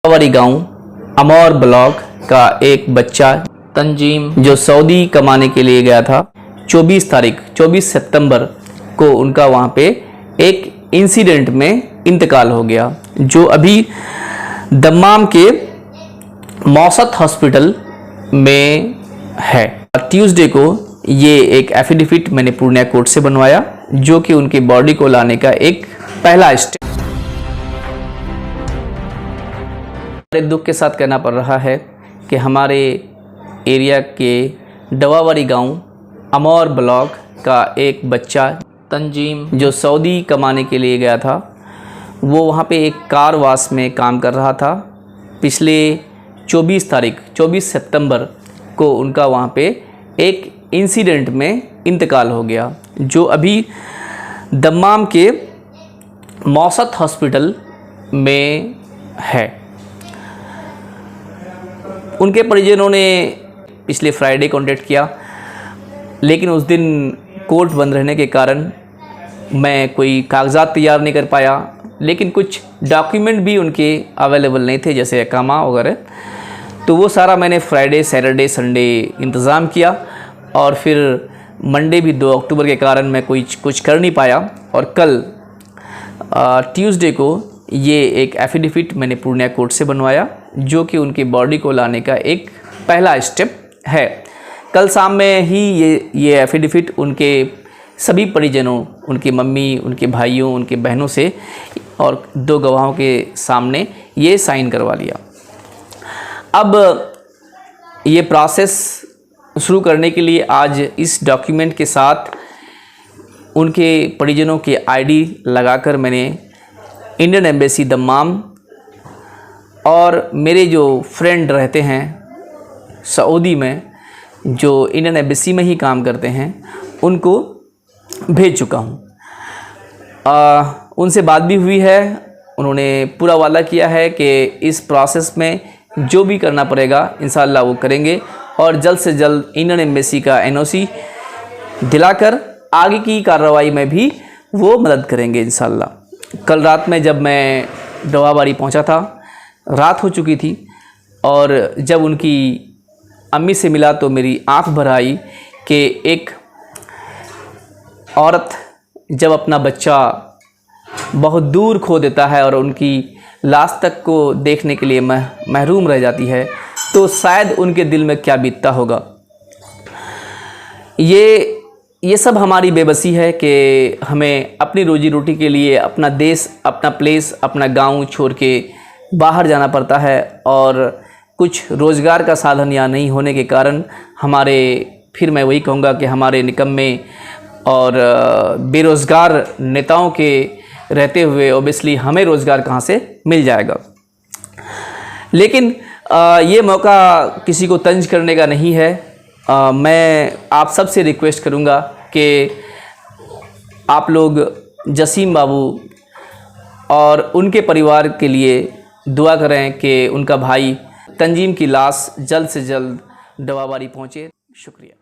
दवाबारी गांव अमौर ब्लॉक का एक बच्चा तंजीम जो सऊदी कमाने के लिए गया था 24 सितंबर को उनका वहां पे एक इंसिडेंट में इंतकाल हो गया, जो अभी दम्माम के मौसत हॉस्पिटल में है। ट्यूसडे को ये एक एफिडेविट मैंने पूर्णिया कोर्ट से बनवाया, जो कि उनकी बॉडी को लाने का एक पहला स्टेप। एक दुख के साथ कहना पड़ रहा है कि हमारे एरिया के दवाबारी गांव अमौर ब्लॉक का एक बच्चा तंजीम जो सऊदी कमाने के लिए गया था, वो वहाँ पे एक कार वाश में काम कर रहा था। पिछले 24 सितंबर को उनका वहाँ पे एक इंसिडेंट में इंतकाल हो गया, जो अभी दम्माम के मौसत हॉस्पिटल में है। उनके परिजनों ने पिछले फ्राइडे कॉन्टेक्ट किया, लेकिन उस दिन कोर्ट बंद रहने के कारण मैं कोई कागजात तैयार नहीं कर पाया, लेकिन कुछ डॉक्यूमेंट भी उनके अवेलेबल नहीं थे, जैसे अकामा वगैरह। तो वो सारा मैंने फ्राइडे, सैटरडे, संडे इंतज़ाम किया, और फिर मंडे भी 2 अक्टूबर के कारण मैं कुछ कर नहीं पाया। और कल ट्यूसडे को ये एक एफिडेविट मैंने पूर्णिया कोर्ट से बनवाया, जो कि उनकी बॉडी को लाने का एक पहला स्टेप है। कल शाम में ही ये एफिडेविट उनके सभी परिजनों, उनकी मम्मी, उनके भाइयों, उनके बहनों से और 2 गवाहों के सामने ये साइन करवा लिया। अब ये प्रोसेस शुरू करने के लिए आज इस डॉक्यूमेंट के साथ उनके परिजनों के आईडी लगाकर मैंने इंडियन एम्बेसी दम्माम और मेरे जो फ्रेंड रहते हैं सऊदी में, जो इंडियन एम्बेसी में ही काम करते हैं, उनको भेज चुका हूँ। उनसे बात भी हुई है। उन्होंने पूरा वादा किया है कि इस प्रोसेस में जो भी करना पड़ेगा इंशाअल्लाह वो करेंगे, और जल्द से जल्द इंडियन एम्बेसी का एनओसी दिलाकर आगे की कार्रवाई में भी वो मदद करेंगे इंशाअल्लाह। कल रात में जब मैं दवाबारी पहुंचा था, रात हो चुकी थी, और जब उनकी अम्मी से मिला तो मेरी आंख भर आई कि एक औरत जब अपना बच्चा बहुत दूर खो देता है और उनकी लाश तक को देखने के लिए महरूम रह जाती है, तो शायद उनके दिल में क्या बीतता होगा। ये सब हमारी बेबसी है कि हमें अपनी रोजी रोटी के लिए अपना देश, अपना प्लेस, अपना गांव छोड़ के बाहर जाना पड़ता है, और कुछ रोज़गार का साधन यहाँ नहीं होने के कारण फिर मैं वही कहूँगा कि हमारे निकम्मे और बेरोज़गार नेताओं के रहते हुए ऑब्वियसली हमें रोज़गार कहाँ से मिल जाएगा। लेकिन ये मौका किसी को तंज करने का नहीं है। मैं आप सबसे रिक्वेस्ट करूँगा कि आप लोग जसीम बाबू और उनके परिवार के लिए दुआ करें कि उनका भाई तंजीम की लाश जल्द से जल्द दवाबारी पहुँचे। शुक्रिया।